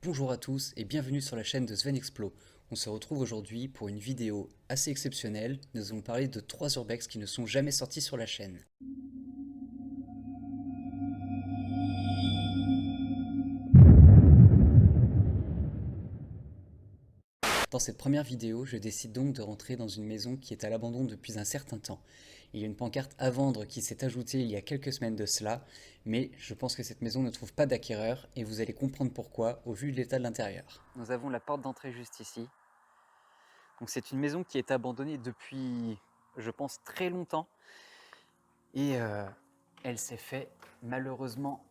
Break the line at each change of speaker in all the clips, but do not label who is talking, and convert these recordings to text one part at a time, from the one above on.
Bonjour à tous et bienvenue sur la chaîne de Sven Explo. On se retrouve aujourd'hui pour une vidéo assez exceptionnelle. Nous allons parler de 3 urbex qui ne sont jamais sortis sur la chaîne. Dans cette première vidéo, je décide donc de rentrer dans une maison qui est à l'abandon depuis un certain temps. Il y a une pancarte à vendre qui s'est ajoutée il y a quelques semaines de cela, mais je pense que cette maison ne trouve pas d'acquéreur et vous allez comprendre pourquoi au vu de l'état de l'intérieur. Nous avons la porte d'entrée juste ici. Donc c'est une maison qui est abandonnée depuis, je pense, très longtemps. Et elle s'est fait malheureusement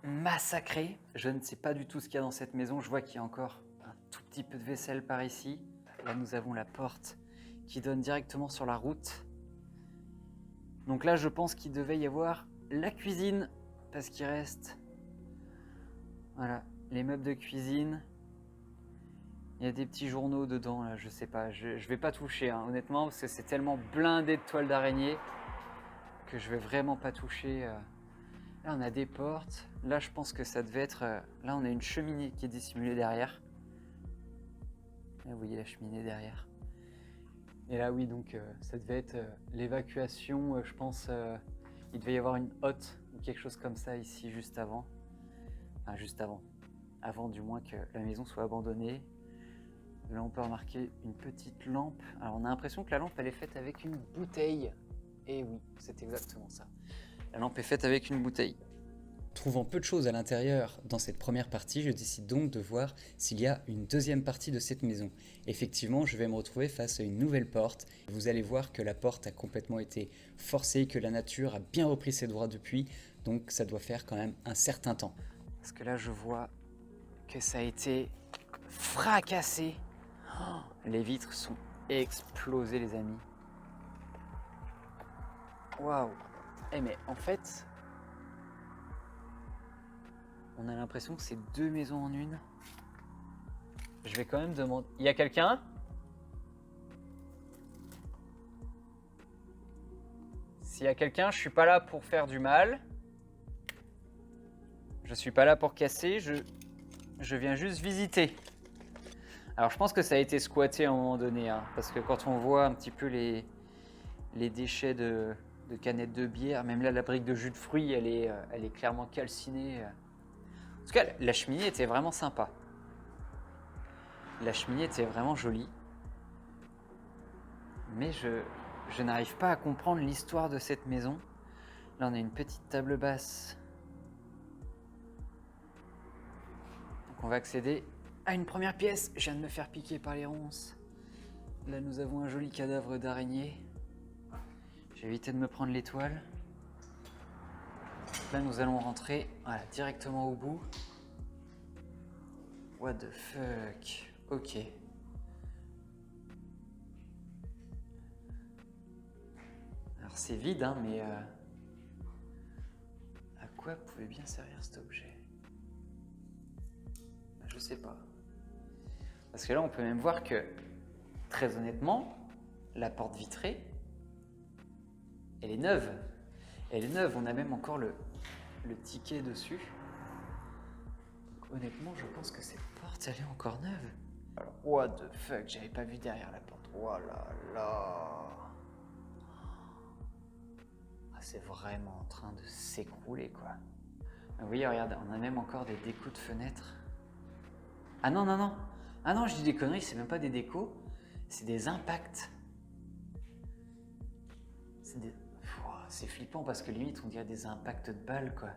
massacrer. Je ne sais pas du tout ce qu'il y a dans cette maison. Je vois qu'il y a encore un tout petit peu de vaisselle par ici. Là, nous avons la porte qui donne directement sur la route. Donc là, je pense qu'il devait y avoir la cuisine parce qu'il reste, voilà, les meubles de cuisine. Il y a des petits journaux dedans, là, je sais pas. Je vais pas toucher, hein, honnêtement, parce que c'est tellement blindé de toiles d'araignée que je vais vraiment pas toucher. Là, on a des portes. Là, je pense que ça devait être... Là, on a une cheminée qui est dissimulée derrière. Là, vous voyez la cheminée derrière. Et là, oui, donc, ça devait être l'évacuation, je pense... il devait y avoir une hotte ou quelque chose comme ça ici, juste avant. Enfin, juste avant. Avant, du moins, que la maison soit abandonnée. Là, on peut remarquer une petite lampe. Alors, on a l'impression que la lampe, elle est faite avec une bouteille. Et oui, c'est exactement ça. La lampe est faite avec une bouteille. Trouvant peu de choses à l'intérieur dans cette première partie, je décide donc de voir s'il y a une deuxième partie de cette maison. Effectivement, je vais me retrouver face à une nouvelle porte. Vous allez voir que la porte a complètement été forcée, que la nature a bien repris ses droits depuis, donc ça doit faire quand même un certain temps. Parce que là, je vois que ça a été fracassé. Oh, les vitres sont explosées, les amis. Waouh! Eh mais en fait, on a l'impression que c'est deux maisons en une. Je vais quand même demander... Il y a quelqu'un? S'il y a quelqu'un, je suis pas là pour faire du mal. Je suis pas là pour casser, je viens juste visiter. Alors je pense que ça a été squatté à un moment donné, hein, parce que quand on voit un petit peu les déchets de canettes de bière, même là la brique de jus de fruits, elle est clairement calcinée. En tout cas, la cheminée était vraiment sympa. La cheminée était vraiment jolie. Mais je n'arrive pas à comprendre l'histoire de cette maison. Là, on a une petite table basse. Donc on va accéder à une première pièce. Je viens de me faire piquer par les ronces. Là, nous avons un joli cadavre d'araignée. J'ai évité de me prendre l'étoile. Là, nous allons rentrer, voilà, directement au bout. What the fuck? Ok. Alors c'est vide, hein, mais à quoi pouvait bien servir cet objet? Je sais pas. Parce que là, on peut même voir que, très honnêtement, la porte vitrée, elle est neuve. Elle est neuve, on a même encore le ticket dessus. Donc, honnêtement, je pense que cette porte, elle est encore neuve. Alors, what the fuck, j'avais pas vu derrière la porte. Oh là là. Ah, c'est vraiment en train de s'écrouler, quoi. Ah oui, regarde, on a même encore des décos de fenêtres. Ah non, non, non. Ah non, je dis des conneries, c'est même pas des décos, c'est des impacts. C'est flippant parce que limite on dirait des impacts de balles, quoi.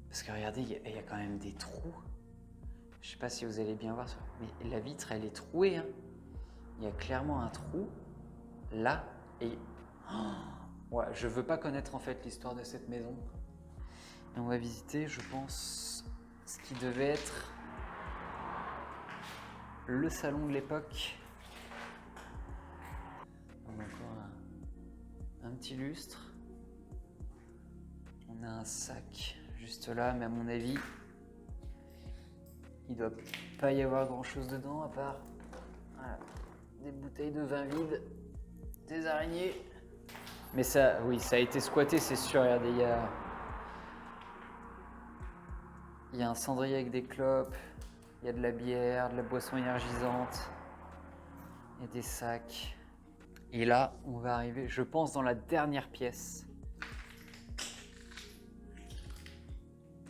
Parce que regardez, il y a quand même des trous. Je sais pas si vous allez bien voir, mais la vitre elle est trouée, hein. Il y a clairement un trou là et... Oh, ouais, je veux pas connaître en fait l'histoire de cette maison. Et on va visiter, je pense, ce qui devait être le salon de l'époque. On a encore un petit lustre. On a un sac juste là, mais à mon avis, il doit pas y avoir grand chose dedans à part, voilà, des bouteilles de vin vides, des araignées. Mais ça, oui, ça a été squatté, c'est sûr. Regardez, il Il y a un cendrier avec des clopes, il y a de la bière, de la boisson énergisante, il y a des sacs. Et là, on va arriver, je pense, dans la dernière pièce.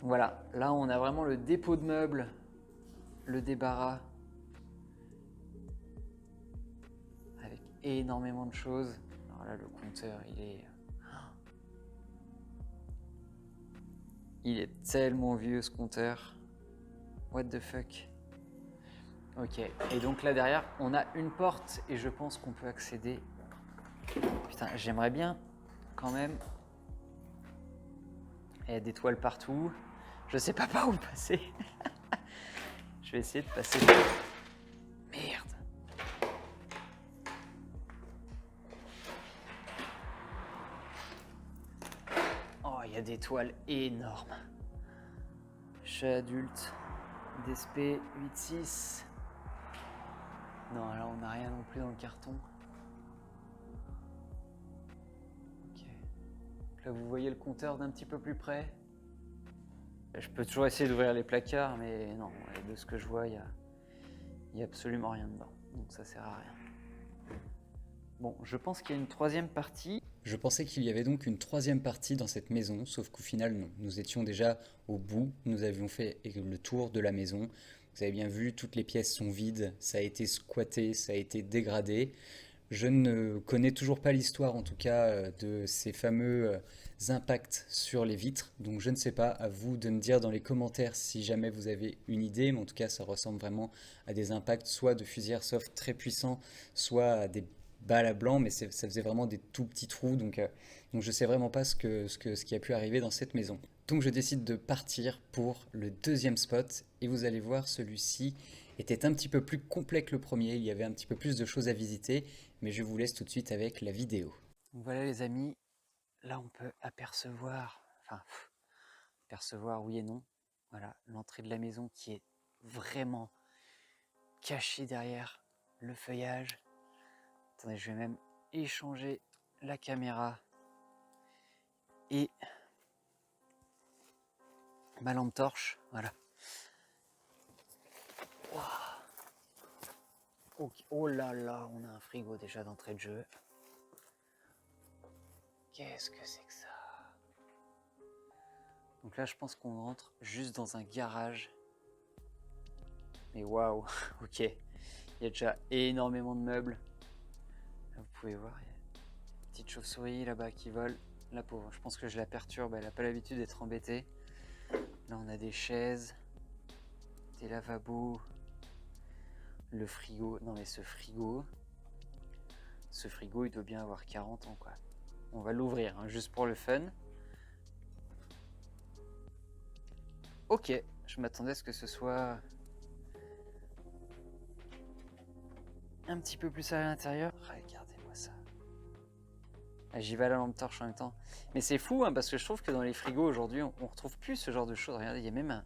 Voilà, là on a vraiment le dépôt de meubles, le débarras, avec énormément de choses. Alors là, le compteur, il est tellement vieux ce compteur. What the fuck. Ok, et donc là derrière, on a une porte et je pense qu'on peut accéder. Putain, j'aimerais bien quand même. Il y a des toiles partout. Je sais pas par où passer. Je vais essayer de passer. Merde. Oh, il y a des toiles énormes. Chat adulte, DSP 8.6. Non, là on n'a rien non plus dans le carton. Ok. Là vous voyez le compteur d'un petit peu plus près. Je peux toujours essayer d'ouvrir les placards, mais non, de ce que je vois, il y a absolument rien dedans. Donc ça sert à rien. Bon, je pense qu'il y a une troisième partie.
Je pensais qu'il y avait donc une troisième partie dans cette maison, sauf qu'au final non. Nous étions déjà au bout, nous avions fait le tour de la maison. Vous avez bien vu, toutes les pièces sont vides, ça a été squatté, ça a été dégradé. Je ne connais toujours pas l'histoire en tout cas de ces fameux impacts sur les vitres, donc je ne sais pas, à vous de me dire dans les commentaires si jamais vous avez une idée, mais en tout cas ça ressemble vraiment à des impacts soit de fusils airsoft très puissants, soit à des balles à blanc, mais ça faisait vraiment des tout petits trous, donc je sais vraiment pas ce qui a pu arriver dans cette maison. Donc je décide de partir pour le deuxième spot, et vous allez voir celui-ci était un petit peu plus complet que le premier, il y avait un petit peu plus de choses à visiter, mais je vous laisse tout de suite avec la vidéo.
Donc voilà les amis, là on peut apercevoir, apercevoir oui et non, voilà l'entrée de la maison qui est vraiment cachée derrière le feuillage. Attendez, je vais même échanger la caméra et ma lampe torche, voilà. Wow. Okay. Oh là là, on a un frigo déjà d'entrée de jeu. Qu'est-ce que c'est que ça? Donc là, je pense qu'on rentre juste dans un garage. Mais waouh, ok. Il y a déjà énormément de meubles. Là, vous pouvez voir, il y a une petite chauve-souris là-bas qui vole. La pauvre, je pense que je la perturbe, elle n'a pas l'habitude d'être embêtée. Là, on a des chaises, des lavabos, le frigo. Non mais ce frigo, il doit bien avoir 40 ans quoi. On va l'ouvrir, hein, juste pour le fun. Ok, je m'attendais à ce que ce soit un petit peu plus à l'intérieur. Regardez-moi ça. Ah, j'y vais à la lampe torche en même temps. Mais c'est fou, hein, parce que je trouve que dans les frigos aujourd'hui, on retrouve plus ce genre de choses. Regardez, il y a même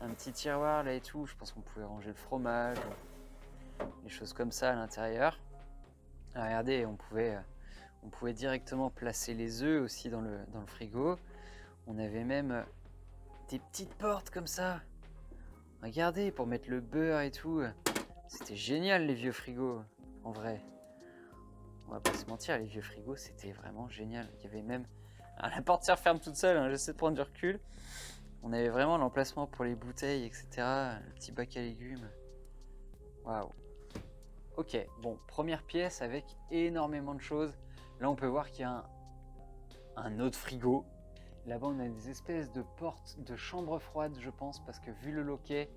un petit tiroir là et tout. Je pense qu'on pouvait ranger le fromage, des choses comme ça à l'intérieur. Ah, regardez, on pouvait directement placer les œufs aussi dans le frigo. On avait même des petites portes comme ça. Regardez, pour mettre le beurre et tout. C'était génial les vieux frigos, en vrai. On va pas se mentir, les vieux frigos, c'était vraiment génial. Il y avait même... Ah, la portière ferme toute seule, hein, j'essaie de prendre du recul. On avait vraiment l'emplacement pour les bouteilles, etc. Le petit bac à légumes. Waouh. Ok, bon, première pièce avec énormément de choses. Là, on peut voir qu'il y a un autre frigo. Là-bas, on a des espèces de portes de chambre froide, je pense, parce que vu le loquet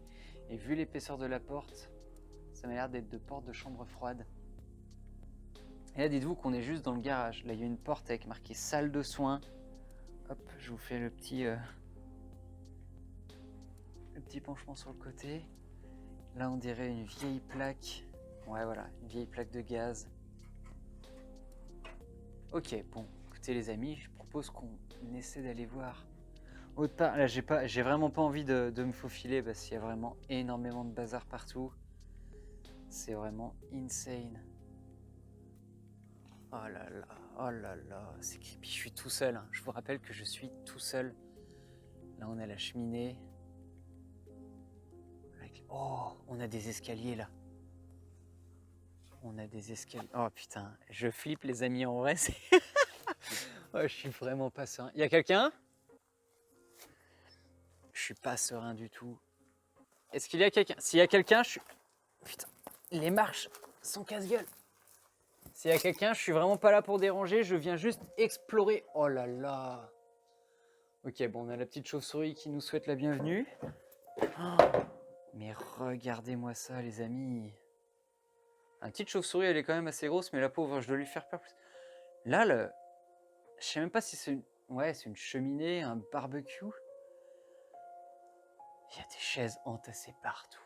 et vu l'épaisseur de la porte, ça m'a l'air d'être de portes de chambre froide. Et là, dites-vous qu'on est juste dans le garage. Là, il y a une porte avec marqué salle de soins. Hop, je vous fais le petit penchement sur le côté. Là, on dirait une vieille plaque. Ouais, voilà, une vieille plaque de gaz. Ok, bon, écoutez les amis, je propose qu'on essaie d'aller voir autre part. Là, j'ai vraiment pas envie de me faufiler parce qu'il y a vraiment énormément de bazar partout. C'est vraiment insane. Oh là là, c'est creepy. Je suis tout seul, hein. Je vous rappelle que je suis tout seul. Là, on a la cheminée. On a des escaliers là. On a des escaliers. Oh putain, je flippe les amis en vrai. Oh, je suis vraiment pas serein. Il y a quelqu'un? Je suis pas serein du tout. Est-ce qu'il y a quelqu'un? S'il y a quelqu'un, je suis... Putain, les marches sont casse-gueule. S'il y a quelqu'un, je suis vraiment pas là pour déranger, je viens juste explorer. Oh là là. Ok, bon, on a la petite chauve-souris qui nous souhaite la bienvenue. Oh, mais regardez-moi ça, les amis. La petite chauve-souris, elle est quand même assez grosse, mais la pauvre, je dois lui faire peur. Là, je sais même pas si c'est une... Ouais, c'est une cheminée, un barbecue. Il y a des chaises entassées partout.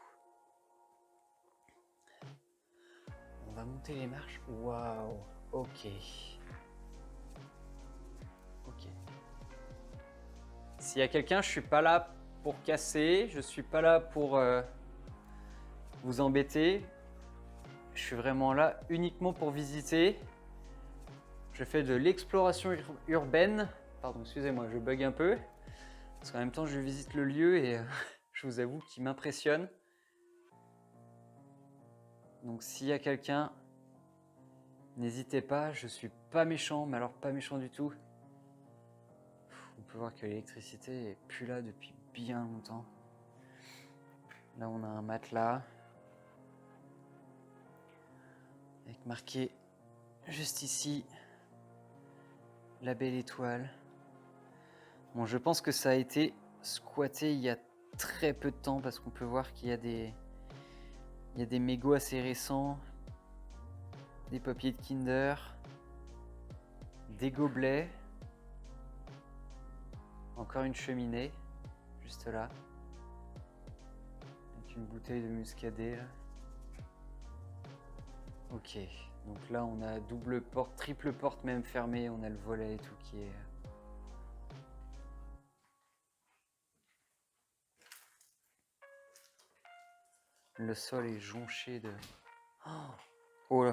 On va monter les marches. Waouh. Ok. Ok. S'il y a quelqu'un, je suis pas là pour casser. Je suis pas là pour vous embêter. Je suis vraiment là uniquement pour visiter. Je fais de l'exploration urbaine. Pardon, excusez-moi, je bug un peu. Parce qu'en même temps, je visite le lieu et je vous avoue qu'il m'impressionne. Donc s'il y a quelqu'un, n'hésitez pas, je suis pas méchant, mais alors pas méchant du tout. On peut voir que l'électricité est plus là depuis bien longtemps. Là, on a un matelas avec marqué juste ici la belle étoile. Bon, je pense que ça a été squatté il y a très peu de temps parce qu'on peut voir qu'il y a des mégots assez récents, des papiers de Kinder, des gobelets, encore une cheminée juste là, avec une bouteille de muscadet là. Ok, donc là on a double porte, triple porte même fermée, on a le volet et tout qui est... Le sol est jonché de... Oh là.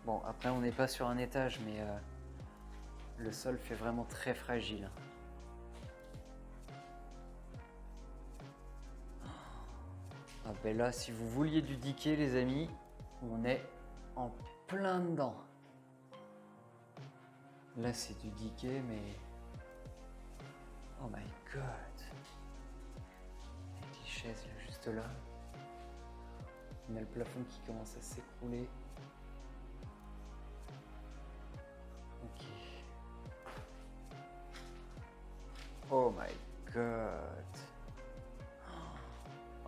Bon, après on n'est pas sur un étage, mais le sol fait vraiment très fragile. Ah ben là, si vous vouliez du diquet, les amis, on est en plein dedans. Là, c'est du diquet, mais... Oh my god. Avec les chaises, là, juste là. On a le plafond qui commence à s'écrouler. Ok. Oh my god.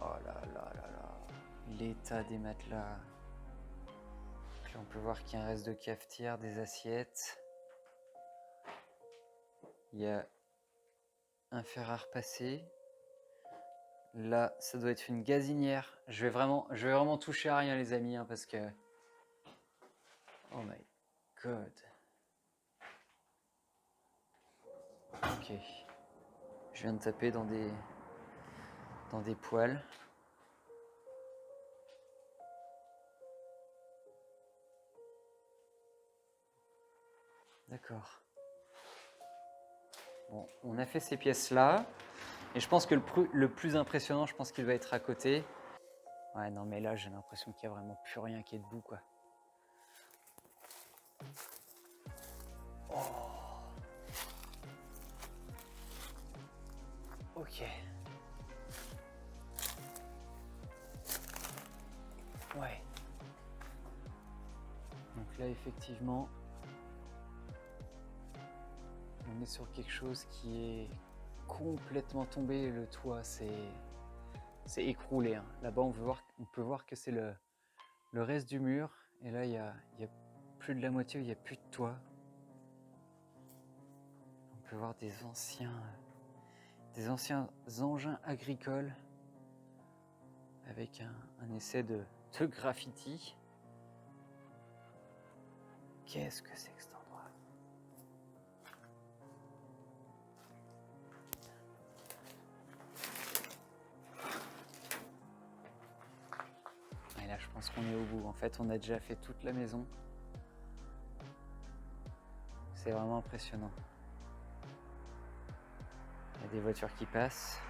Oh là là là là. L'état des matelas. Puis on peut voir qu'il y a un reste de cafetière, des assiettes. Il y a un fer à repasser. Là, ça doit être une gazinière. Je vais vraiment toucher à rien, les amis, hein, parce que... Oh my god. Ok. Je viens de taper dans des poêles. D'accord. Bon, on a fait ces pièces-là. Et je pense que le plus impressionnant, je pense qu'il va être à côté. Ouais, non, mais là, j'ai l'impression qu'il n'y a vraiment plus rien qui est debout, quoi. Oh. Ok. Ouais. Donc là, effectivement, on est sur quelque chose qui est complètement tombé. Le toit c'est écroulé, hein. Là-bas, on peut voir que c'est le reste du mur. Et là, il y a plus de la moitié, il n'y a plus de toit. On peut voir des anciens engins agricoles avec un essai de graffiti. Qu'est-ce que c'est que cet endroit? Et là, je pense qu'on est au bout. En fait, on a déjà fait toute la maison. C'est vraiment impressionnant. Il y a des voitures qui passent.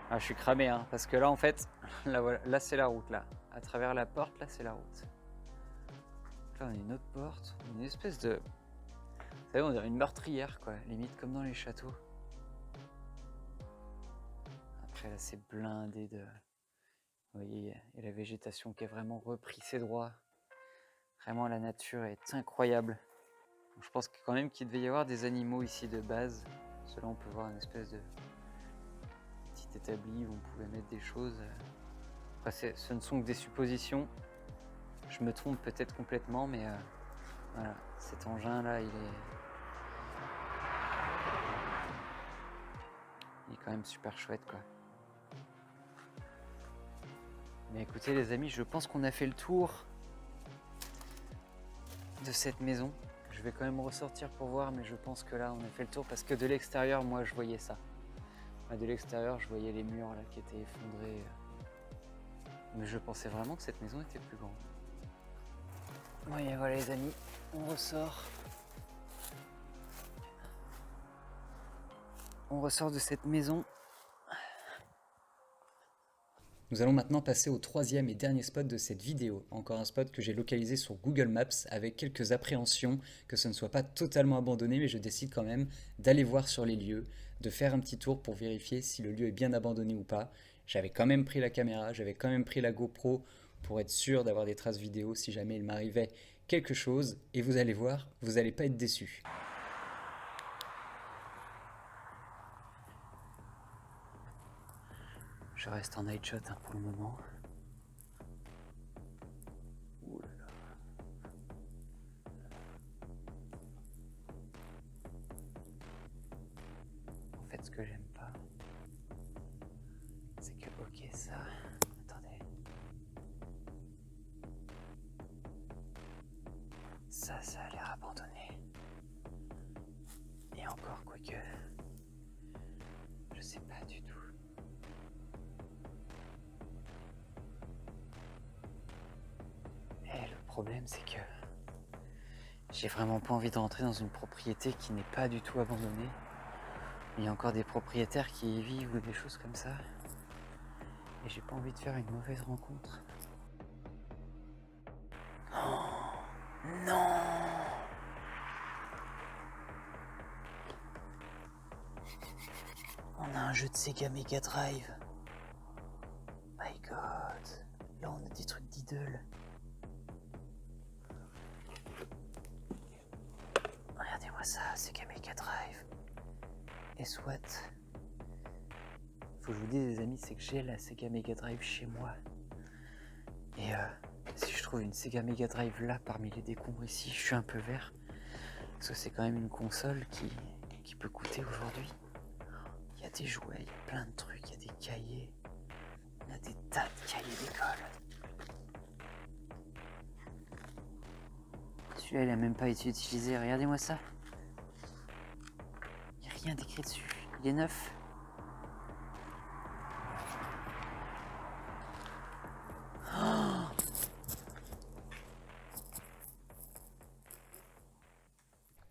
Ah, je suis cramé, hein, parce que là, en fait, là, voilà, là c'est la route, là. À travers la porte, là, c'est la route. Là, on a une autre porte, une espèce de... Vous savez, on dirait une meurtrière, quoi, limite comme dans les châteaux. Après, là, c'est blindé de... Vous voyez, il y a la végétation qui a vraiment repris ses droits. Vraiment, la nature est incroyable. Donc, je pense quand même qu'il devait y avoir des animaux ici de base. Cela, on peut voir une espèce de petit établi où on pouvait mettre des choses. Après, ce ne sont que des suppositions. Je me trompe peut-être complètement, mais voilà, cet engin-là, il est quand même super chouette, quoi. Mais écoutez, les amis, je pense qu'on a fait le tour de cette maison. Je vais quand même ressortir pour voir, mais je pense que là, on a fait le tour parce que de l'extérieur, moi, je voyais ça. De l'extérieur, je voyais les murs là qui étaient effondrés. Mais je pensais vraiment que cette maison était plus grande. Bon, et voilà les amis, on ressort. On ressort de cette maison.
Nous allons maintenant passer au troisième et dernier spot de cette vidéo. Encore un spot que j'ai localisé sur Google Maps avec quelques appréhensions que ce ne soit pas totalement abandonné, mais je décide quand même d'aller voir sur les lieux, de faire un petit tour pour vérifier si le lieu est bien abandonné ou pas. J'avais quand même pris la caméra, j'avais quand même pris la GoPro pour être sûr d'avoir des traces vidéo si jamais il m'arrivait quelque chose. Et vous allez voir, vous n'allez pas être déçus.
Je reste en night shot hein, pour le moment. Ouh là là. En fait, ce que j'aime pas, c'est que, ok, ça... Attendez. Ça a l'air abandonné. Et encore, quoique... Je sais pas du tout. Et le problème, c'est que j'ai vraiment pas envie de rentrer dans une propriété qui n'est pas du tout abandonnée. Il y a encore des propriétaires qui y vivent ou des choses comme ça. Et j'ai pas envie de faire une mauvaise rencontre. Oh, non! On a un jeu de Sega Mega Drive. My God. Là, on a des trucs d'idoles. Regardez-moi ça, Sega Mega Drive. Et soit... Faut que je vous dise, les amis, c'est que j'ai la Sega Mega Drive chez moi. Et si je trouve une Sega Mega Drive là, parmi les décombres ici, je suis un peu vert. Parce que c'est quand même une console qui peut coûter aujourd'hui. Il y a des jouets, il y a plein de trucs, il y a des cahiers. Il y a des tas de cahiers d'école. Celui-là, il a même pas été utilisé. Regardez-moi ça. Il n'y a rien d'écrit dessus. Il est neuf.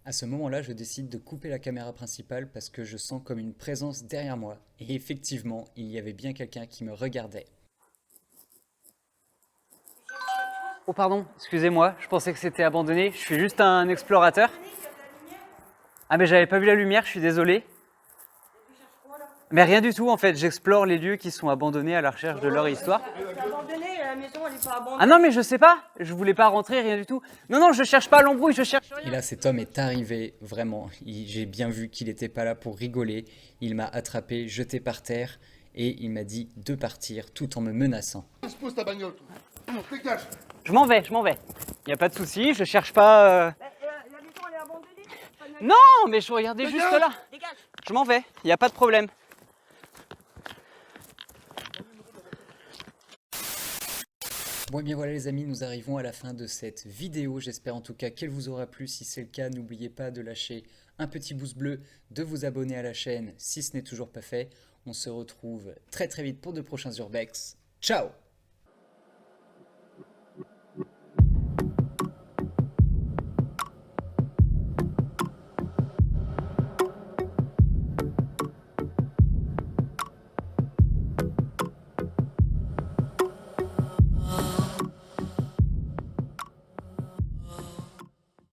À ce moment-là, je décide de couper la caméra principale parce que je sens comme une présence derrière moi. Et effectivement, il y avait bien quelqu'un qui me regardait.
Oh pardon, excusez-moi, je pensais que c'était abandonné. Je suis juste un explorateur. Ah mais j'avais pas vu la lumière, je suis désolé. Mais rien du tout en fait, j'explore les lieux qui sont abandonnés à la recherche de leur histoire.
C'est abandonné, la maison elle est pas abandonnée.
Ah non mais je sais pas, je voulais pas rentrer, rien du tout. Non non, je cherche pas l'embrouille, je cherche rien.
Et là, cet homme est arrivé, vraiment. J'ai bien vu qu'il n'était pas là pour rigoler. Il m'a attrapé, jeté par terre et il m'a dit de partir tout en me menaçant.
Pose ta bagnole, toi. Dégage.
Je m'en vais. Y a pas de souci, je cherche pas...
La maison elle est abandonnée.
Non mais je regardais juste
Dégage.
là.
Dégage.
Je m'en vais, y a pas de problème.
Bon et bien voilà les amis, nous arrivons à la fin de cette vidéo. J'espère en tout cas qu'elle vous aura plu. Si c'est le cas, n'oubliez pas de lâcher un petit pouce bleu, de vous abonner à la chaîne si ce n'est toujours pas fait. On se retrouve très vite pour de prochains Urbex. Ciao!